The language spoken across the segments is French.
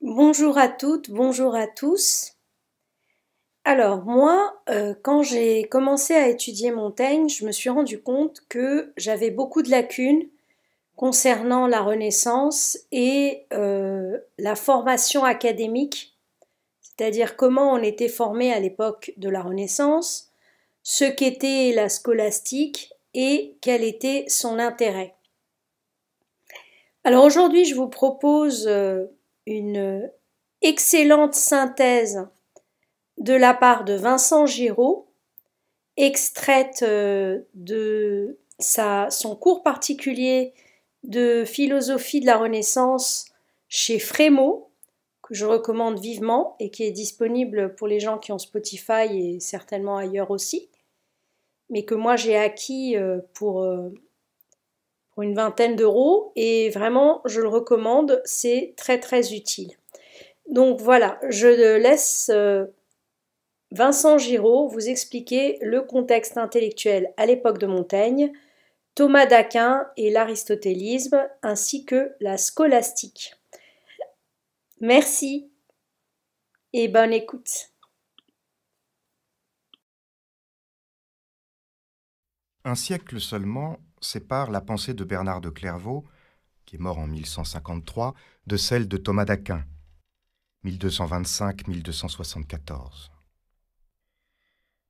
Bonjour à toutes, bonjour à tous. Alors moi, quand j'ai commencé à étudier Montaigne, je me suis rendu compte que j'avais beaucoup de lacunes concernant la Renaissance et la formation académique, c'est-à-dire comment on était formé à l'époque de la Renaissance, ce qu'était la scolastique et quel était son intérêt. Alors aujourd'hui, je vous propose une excellente synthèse de la part de Vincent Giraud, extraite de son cours particulier de philosophie de la Renaissance chez Frémaux, que je recommande vivement et qui est disponible pour les gens qui ont Spotify et certainement ailleurs aussi, mais que moi j'ai acquis pour une vingtaine d'euros et vraiment je le recommande, c'est très très utile. Donc voilà, je laisse Vincent Giraud vous expliquer le contexte intellectuel à l'époque de Montaigne, Thomas d'Aquin et l'aristotélisme, ainsi que la scolastique. Merci et bonne écoute. Un siècle seulement sépare la pensée de Bernard de Clairvaux, qui est mort en 1153, de celle de Thomas d'Aquin, 1225-1274.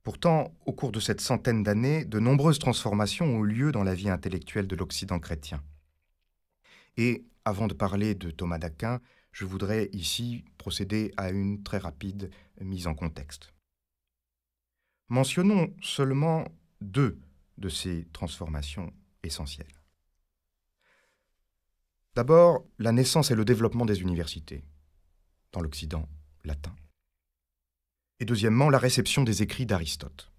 Pourtant, au cours de cette centaine d'années, de nombreuses transformations ont eu lieu dans la vie intellectuelle de l'Occident chrétien. Et, avant de parler de Thomas d'Aquin, je voudrais ici procéder à une très rapide mise en contexte. Mentionnons seulement deux de ces transformations essentielles. D'abord, la naissance et le développement des universités, dans l'Occident latin. Et deuxièmement, la réception des écrits d'Aristote.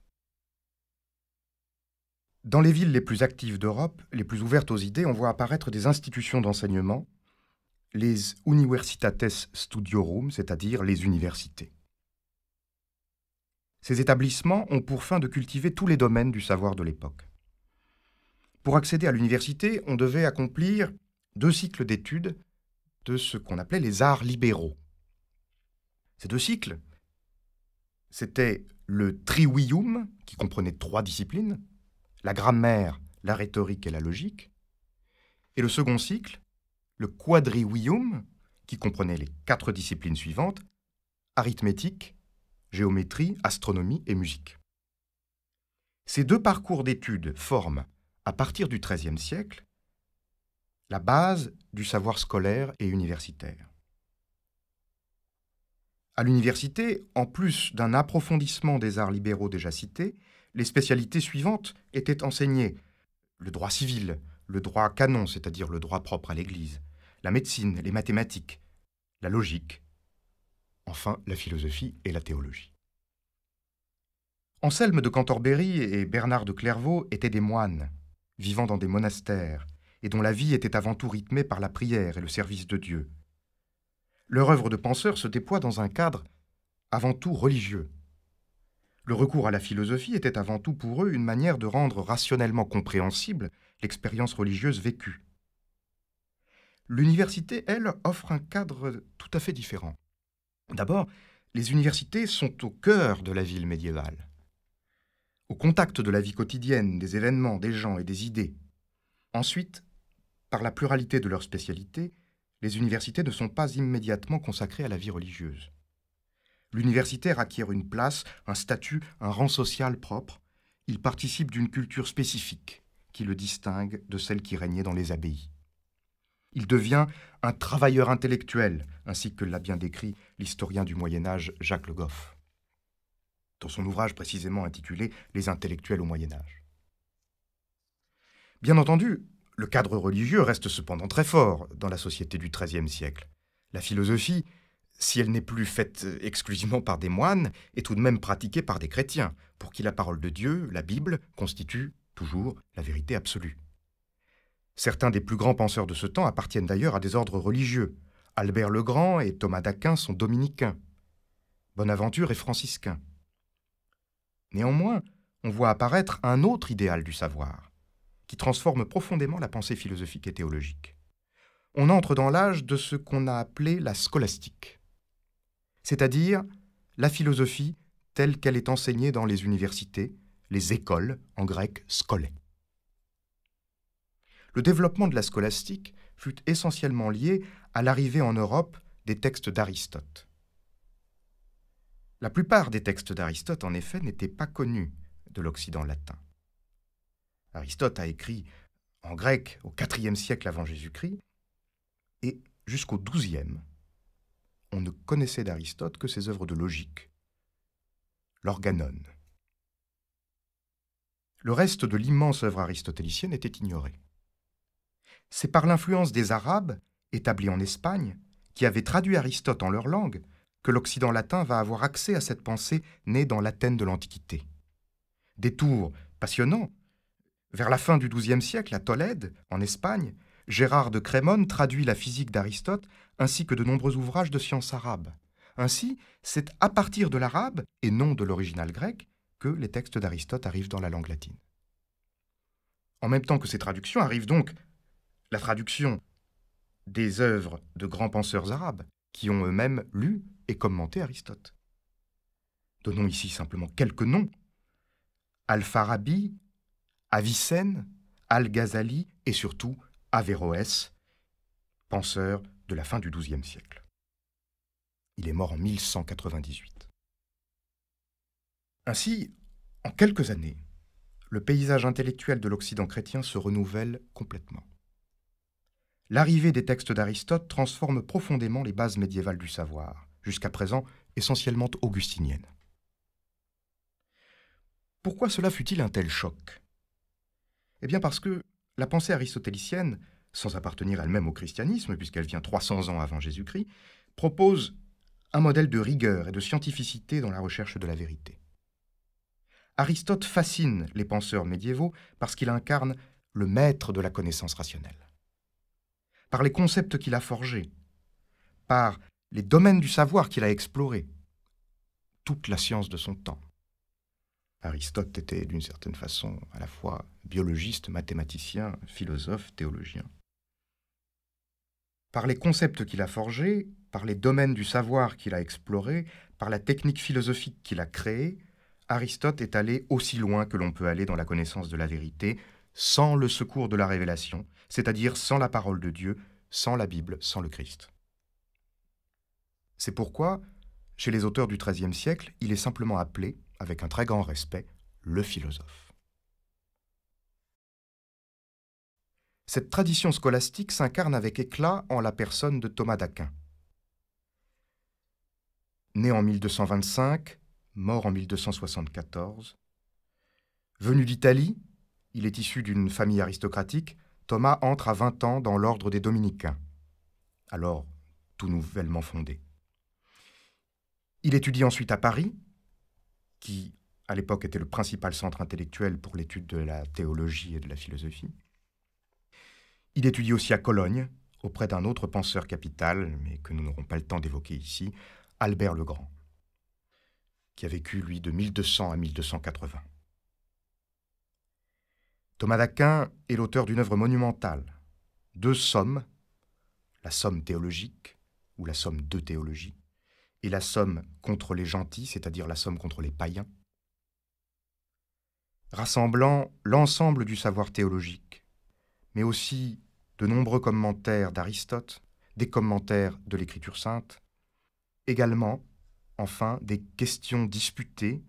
Dans les villes les plus actives d'Europe, les plus ouvertes aux idées, on voit apparaître des institutions d'enseignement, les Universitates Studiorum, c'est-à-dire les universités. Ces établissements ont pour fin de cultiver tous les domaines du savoir de l'époque. Pour accéder à l'université, on devait accomplir 2 cycles d'études de ce qu'on appelait les arts libéraux. Ces 2 cycles, c'était le trivium, qui comprenait 3 disciplines, la grammaire, la rhétorique et la logique, et le second cycle, le quadrivium, qui comprenait les 4 disciplines suivantes, arithmétique, géométrie, astronomie et musique. Ces 2 parcours d'études forment, à partir du XIIIe siècle, la base du savoir scolaire et universitaire. À l'université, en plus d'un approfondissement des arts libéraux déjà cités, les spécialités suivantes étaient enseignées: le droit civil, le droit canon, c'est-à-dire le droit propre à l'Église, la médecine, les mathématiques, la logique, enfin la philosophie et la théologie. Anselme de Cantorbéry et Bernard de Clairvaux étaient des moines, vivant dans des monastères, et dont la vie était avant tout rythmée par la prière et le service de Dieu. Leur œuvre de penseur se déploie dans un cadre avant tout religieux. Le recours à la philosophie était avant tout pour eux une manière de rendre rationnellement compréhensible l'expérience religieuse vécue. L'université, elle, offre un cadre tout à fait différent. D'abord, les universités sont au cœur de la ville médiévale, au contact de la vie quotidienne, des événements, des gens et des idées. Ensuite, par la pluralité de leurs spécialités, les universités ne sont pas immédiatement consacrées à la vie religieuse. L'universitaire acquiert une place, un statut, un rang social propre. Il participe d'une culture spécifique qui le distingue de celle qui régnait dans les abbayes. Il devient un travailleur intellectuel, ainsi que l'a bien décrit l'historien du Moyen-Âge Jacques Le Goff, dans son ouvrage précisément intitulé « Les intellectuels au Moyen-Âge ». Bien entendu, le cadre religieux reste cependant très fort dans la société du XIIIe siècle. La philosophie, si elle n'est plus faite exclusivement par des moines, est tout de même pratiquée par des chrétiens, pour qui la parole de Dieu, la Bible, constitue toujours la vérité absolue. Certains des plus grands penseurs de ce temps appartiennent d'ailleurs à des ordres religieux. Albert le Grand et Thomas d'Aquin sont dominicains. Bonaventure est franciscain. Néanmoins, on voit apparaître un autre idéal du savoir, qui transforme profondément la pensée philosophique et théologique. on entre dans l'âge de ce qu'on a appelé la scolastique, c'est-à-dire la philosophie telle qu'elle est enseignée dans les universités, les écoles, en grec skolé. Le développement de la scolastique fut essentiellement lié à l'arrivée en Europe des textes d'Aristote. La plupart des textes d'Aristote, en effet, n'étaient pas connus de l'Occident latin. Aristote a écrit en grec au IVe siècle avant Jésus-Christ, et jusqu'au XIIe, on ne connaissait d'Aristote que ses œuvres de logique, l'Organon. Le reste de l'immense œuvre aristotélicienne était ignoré. C'est par l'influence des Arabes, établis en Espagne, qui avaient traduit Aristote en leur langue, que l'Occident latin va avoir accès à cette pensée née dans l'Athènes de l'Antiquité. Détour passionnant, vers la fin du XIIe siècle, à Tolède, en Espagne, Gérard de Crémone traduit la physique d'Aristote ainsi que de nombreux ouvrages de sciences arabes. Ainsi, c'est à partir de l'arabe, et non de l'original grec, que les textes d'Aristote arrivent dans la langue latine. En même temps que ces traductions arrive donc la traduction des œuvres de grands penseurs arabes qui ont eux-mêmes lu et commenté Aristote. Donnons ici simplement quelques noms. Al-Farabi, Avicenne, Al-Ghazali et surtout Averroès, penseur de la fin du XIIe siècle. Il est mort en 1198. Ainsi, en quelques années, le paysage intellectuel de l'Occident chrétien se renouvelle complètement. L'arrivée des textes d'Aristote transforme profondément les bases médiévales du savoir, jusqu'à présent essentiellement augustiniennes. Pourquoi cela fut-il un tel choc ? Eh bien parce que la pensée aristotélicienne, sans appartenir elle-même au christianisme, puisqu'elle vient 300 ans avant Jésus-Christ, propose un modèle de rigueur et de scientificité dans la recherche de la vérité. Aristote fascine les penseurs médiévaux parce qu'il incarne le maître de la connaissance rationnelle. Par les concepts qu'il a forgés, par les domaines du savoir qu'il a explorés, toute la science de son temps. Aristote était d'une certaine façon à la fois biologiste, mathématicien, philosophe, théologien. Par les concepts qu'il a forgés, par les domaines du savoir qu'il a explorés, par la technique philosophique qu'il a créée, Aristote est allé aussi loin que l'on peut aller dans la connaissance de la vérité, sans le secours de la révélation, c'est-à-dire sans la parole de Dieu, sans la Bible, sans le Christ. C'est pourquoi, chez les auteurs du XIIIe siècle, il est simplement appelé, avec un très grand respect, le philosophe. Cette tradition scolastique s'incarne avec éclat en la personne de Thomas d'Aquin. Né en 1225, mort en 1274, venu d'Italie, il est issu d'une famille aristocratique, Thomas entre à 20 ans dans l'ordre des Dominicains, alors tout nouvellement fondé. Il étudie ensuite à Paris, qui à l'époque était le principal centre intellectuel pour l'étude de la théologie et de la philosophie. Il étudie aussi à Cologne, auprès d'un autre penseur capital, mais que nous n'aurons pas le temps d'évoquer ici, Albert le Grand, qui a vécu, lui, de 1200 à 1280. Thomas d'Aquin est l'auteur d'une œuvre monumentale, deux sommes, la somme théologique, ou la somme de théologie, et la somme contre les gentils, c'est-à-dire la somme contre les païens, rassemblant l'ensemble du savoir théologique, mais aussi de nombreux commentaires d'Aristote, des commentaires de l'Écriture sainte, également, enfin, des questions disputées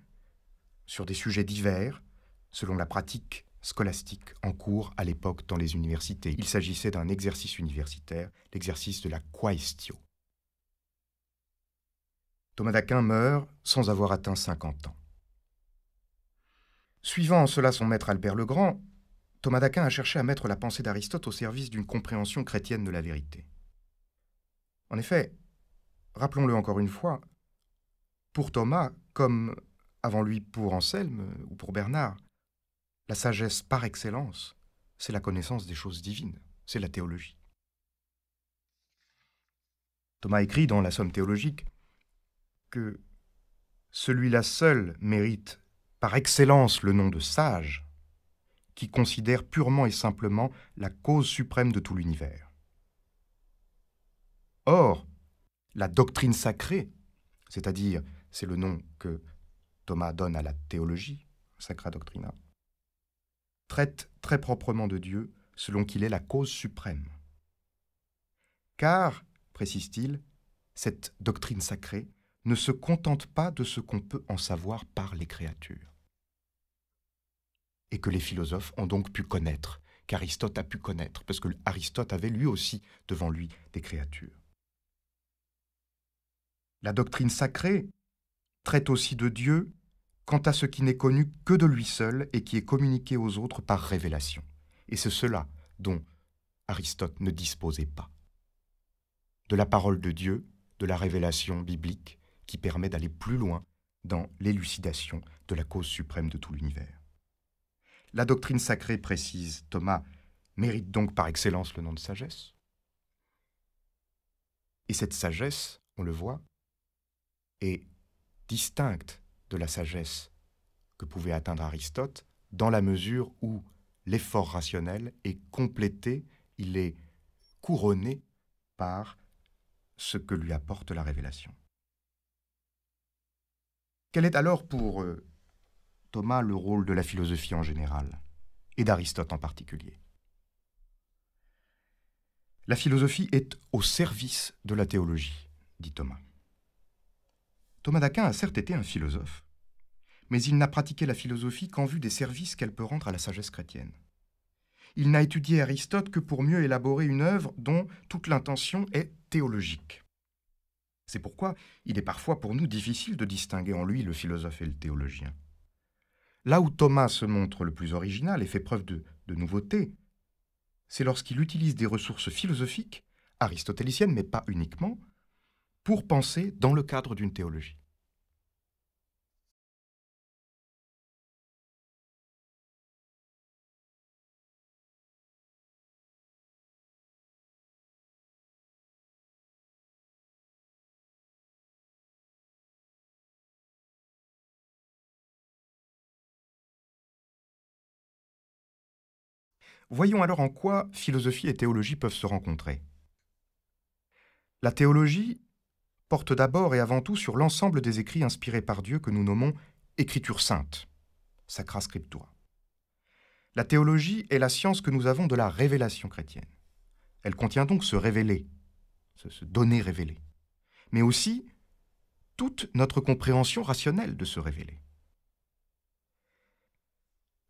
sur des sujets divers, selon la pratique scolastique en cours à l'époque dans les universités. Il s'agissait d'un exercice universitaire, l'exercice de la quaestio. Thomas d'Aquin meurt sans avoir atteint 50 ans. Suivant en cela son maître Albert le Grand, Thomas d'Aquin a cherché à mettre la pensée d'Aristote au service d'une compréhension chrétienne de la vérité. En effet, rappelons-le encore une fois, pour Thomas, comme avant lui pour Anselme ou pour Bernard, la sagesse par excellence, c'est la connaissance des choses divines, c'est la théologie. Thomas écrit dans la Somme théologique que celui-là seul mérite par excellence le nom de sage, qui considère purement et simplement la cause suprême de tout l'univers. Or, la doctrine sacrée, c'est-à-dire, c'est le nom que Thomas donne à la théologie, Sacra Doctrina, traite très proprement de Dieu selon qu'il est la cause suprême. Car, précise-t-il, cette doctrine sacrée ne se contente pas de ce qu'on peut en savoir par les créatures. Et que les philosophes ont donc pu connaître, qu'Aristote a pu connaître, parce que Aristote avait lui aussi devant lui des créatures. La doctrine sacrée traite aussi de Dieu quant à ce qui n'est connu que de lui seul et qui est communiqué aux autres par révélation. Et c'est cela dont Aristote ne disposait pas. De la parole de Dieu, de la révélation biblique, qui permet d'aller plus loin dans l'élucidation de la cause suprême de tout l'univers. La doctrine sacrée, précise Thomas, mérite donc par excellence le nom de sagesse. Et cette sagesse, on le voit, est distincte de la sagesse que pouvait atteindre Aristote, dans la mesure où l'effort rationnel est complété, il est couronné par ce que lui apporte la révélation. Quel est alors pour Thomas le rôle de la philosophie en général, et d'Aristote en particulier? La philosophie est au service de la théologie, dit Thomas. Thomas d'Aquin a certes été un philosophe, mais il n'a pratiqué la philosophie qu'en vue des services qu'elle peut rendre à la sagesse chrétienne. Il n'a étudié Aristote que pour mieux élaborer une œuvre dont toute l'intention est théologique. C'est pourquoi il est parfois pour nous difficile de distinguer en lui le philosophe et le théologien. Là où Thomas se montre le plus original et fait preuve de nouveauté, c'est lorsqu'il utilise des ressources philosophiques, aristotéliciennes, mais pas uniquement, pour penser dans le cadre d'une théologie. Voyons alors en quoi philosophie et théologie peuvent se rencontrer. La théologie porte d'abord et avant tout sur l'ensemble des écrits inspirés par Dieu que nous nommons Écriture sainte, Sacra Scriptura. La théologie est la science que nous avons de la révélation chrétienne. Elle contient donc se révéler, se donner révélé, mais aussi toute notre compréhension rationnelle de se révéler.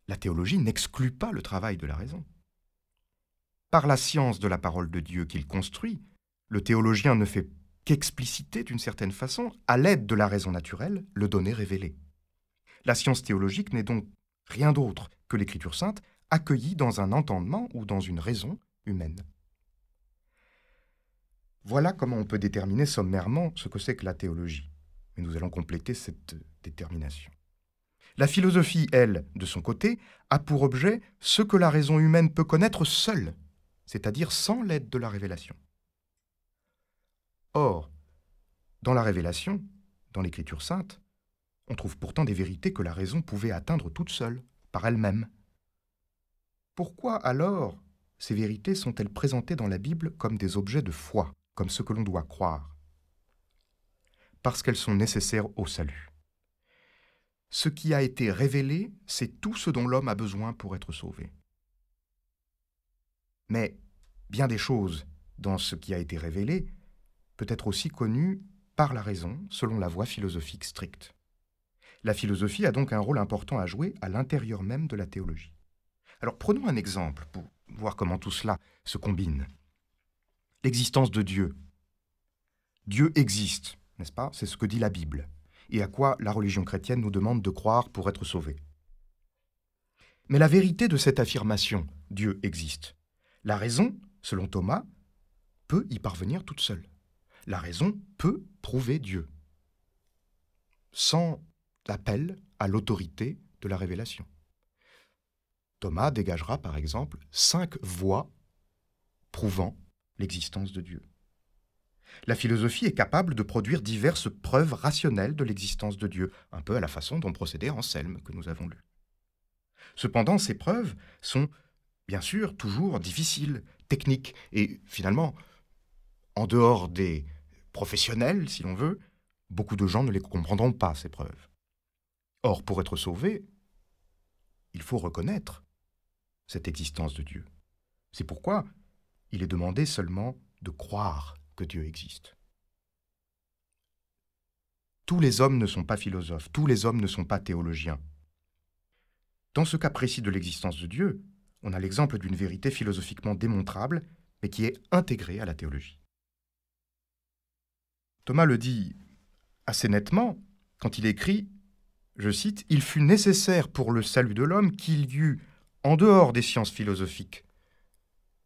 La théologie n'exclut pas le travail de la raison. Par la science de la parole de Dieu qu'il construit, le théologien ne fait qu'expliciter d'une certaine façon, à l'aide de la raison naturelle, le donné révélé. La science théologique n'est donc rien d'autre que l'Écriture sainte accueillie dans un entendement ou dans une raison humaine. Voilà comment on peut déterminer sommairement ce que c'est que la théologie. Mais nous allons compléter cette détermination. La philosophie, elle, de son côté, a pour objet ce que la raison humaine peut connaître seule, c'est-à-dire sans l'aide de la révélation. Or, dans la révélation, dans l'Écriture sainte, on trouve pourtant des vérités que la raison pouvait atteindre toute seule, par elle-même. Pourquoi alors ces vérités sont-elles présentées dans la Bible comme des objets de foi, comme ce que l'on doit croire? Parce qu'elles sont nécessaires au salut. Ce qui a été révélé, c'est tout ce dont l'homme a besoin pour être sauvé. Mais bien des choses dans ce qui a été révélé peut être aussi connu par la raison, selon la voie philosophique stricte. La philosophie a donc un rôle important à jouer à l'intérieur même de la théologie. Alors prenons un exemple pour voir comment tout cela se combine. L'existence de Dieu. Dieu existe, n'est-ce pas? C'est ce que dit la Bible, et à quoi la religion chrétienne nous demande de croire pour être sauvés. Mais la vérité de cette affirmation, Dieu existe, la raison, selon Thomas, peut y parvenir toute seule. La raison peut prouver Dieu, sans l'appel à l'autorité de la révélation. Thomas dégagera par exemple 5 voies prouvant l'existence de Dieu. La philosophie est capable de produire diverses preuves rationnelles de l'existence de Dieu, un peu à la façon dont procédait Anselme que nous avons lu. Cependant, ces preuves sont bien sûr toujours difficiles, techniques et finalement en dehors des professionnels, si l'on veut, beaucoup de gens ne les comprendront pas, ces preuves. Or, pour être sauvé, il faut reconnaître cette existence de Dieu. C'est pourquoi il est demandé seulement de croire que Dieu existe. Tous les hommes ne sont pas philosophes, tous les hommes ne sont pas théologiens. Dans ce cas précis de l'existence de Dieu, on a l'exemple d'une vérité philosophiquement démontrable, mais qui est intégrée à la théologie. Thomas le dit assez nettement quand il écrit, je cite, « Il fut nécessaire pour le salut de l'homme qu'il y eût, en dehors des sciences philosophiques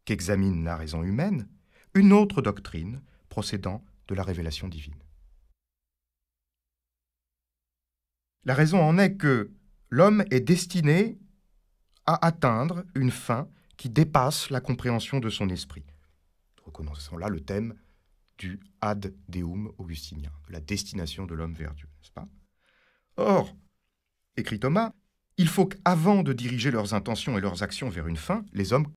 qu'examine la raison humaine, une autre doctrine procédant de la révélation divine. » La raison en est que l'homme est destiné à atteindre une fin qui dépasse la compréhension de son esprit. Reconnaissons là le thème du ad deum augustinien, de la destination de l'homme vers Dieu, n'est-ce pas? Or, écrit Thomas, il faut qu'avant de diriger leurs intentions et leurs actions vers une fin, les hommes